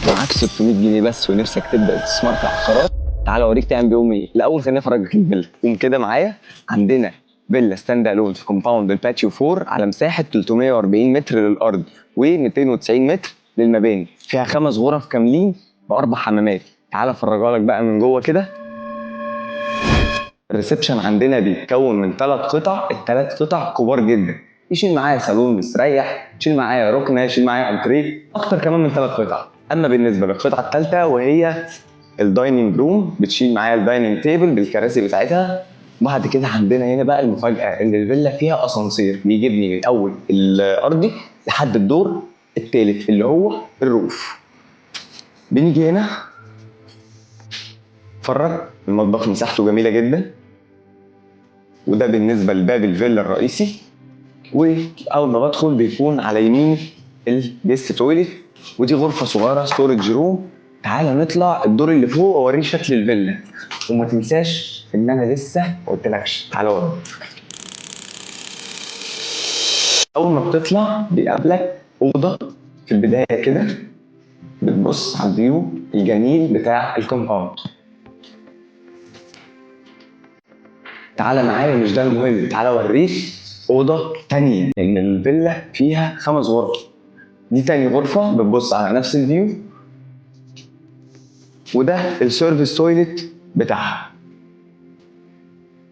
معاك 600 جنيه بس ونفسك تبدا تستثمر في عقارات، تعال اوريك تعمل بيهم ايه. الاول خليني افرجك الفيلا. قوم كده معايا. عندنا فيلا ستاند الون في كومباوند الباتيو 4 على مساحه 340 متر للارض و290 متر للمباني، فيها 5 غرف كاملين باربع حمامات. تعال افرجها لك بقى من جوه كده. الريسبشن عندنا بيتكون من 3 قطع، ال3 قطع كبار جدا، يشيل معايا صالون مستريح، يشيل معايا ركنه، يشيل معايا انتريه، اكتر كمان من 3 قطع. اما بالنسبه للقطعه الثالثه وهي الدايننج روم، بتشيل معايا الدايننج تيبل بالكراسي بتاعتها. وبعد كده عندنا هنا بقى المفاجاه، ان الفيلا فيها اسانسير بيجيبني من اول الارضي لحد الدور الثالث اللي هو الروف. بنيجي هنا اتفرج، المطبخ مساحته جميله جدا، وده بالنسبه لباب الفيلا الرئيسي. واول ما بدخل بيكون على يمين الجست تويلت، ودي غرفه صغيره ستورج روم. تعالى نطلع الدور اللي فوق واوريك شكل الفيلا، وما تنساش ان انا لسه ما قلتلكش. تعالى ورا. اول ما بتطلع بيقابلك اوضه في البدايه كده، بتبص على الفيو الجميل بتاع الكومباوند. تعالى معايا، مش ده المهم، تعالى اوريك اوضه تانية، لان الفيلا فيها 5 غرف. دي تاني غرفه بتبص على نفس الفيو، وده السيرفيس تويلت بتاعها.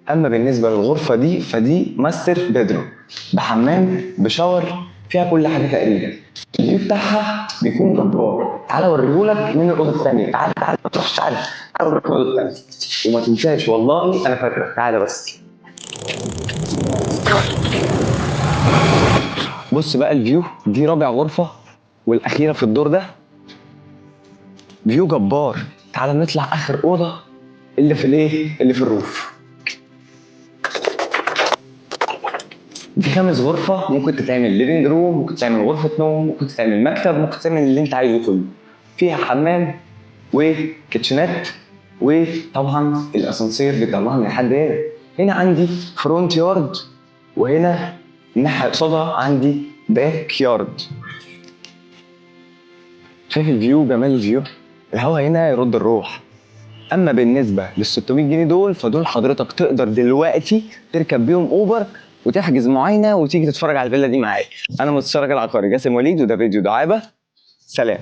اما بالنسبه للغرفه دي فدي ماستر بيدروم بحمام بشاور، فيها كل حاجه تقريبا. الفيو بتاعها بيكون جبار. تعالى اوريهولك من الاوضه الثانيه. تعالى تعالى ما تروحش، تعالى تعالى اوريك الاوضه الثانيه. وما تنساش والله انا فاكرك. تعالى بس. بص بقى الفيو، دي رابع غرفه والاخيره في الدور ده، فيو جبار. تعالى نطلع اخر اوضه اللي في الايه، اللي في الروف. دي 5 غرفة، ممكن تتعمل ليفنج روم، ممكن تعمل غرفة نوم، ممكن تعمل مكتب، ممكن تعمل اللي انت عايزه كله. فيها حمام وكيتشنات، وطبعا الاسانسير بيطلعنا لحد هنا. هنا عندي فرونت يارد، وهنا الناحية قصادها عندي باك يارد. شايف الفيو، جمال الفيو، الهوا هنا يرد الروح. اما بالنسبه لل 600 جنيه دول فدول حضرتك تقدر دلوقتي تركب بيهم اوبر وتحجز معاينه وتيجي تتفرج على الفيلا دي معايا. انا مستشار العقاري جاسم وليد، وده فيديو دعابه. سلام.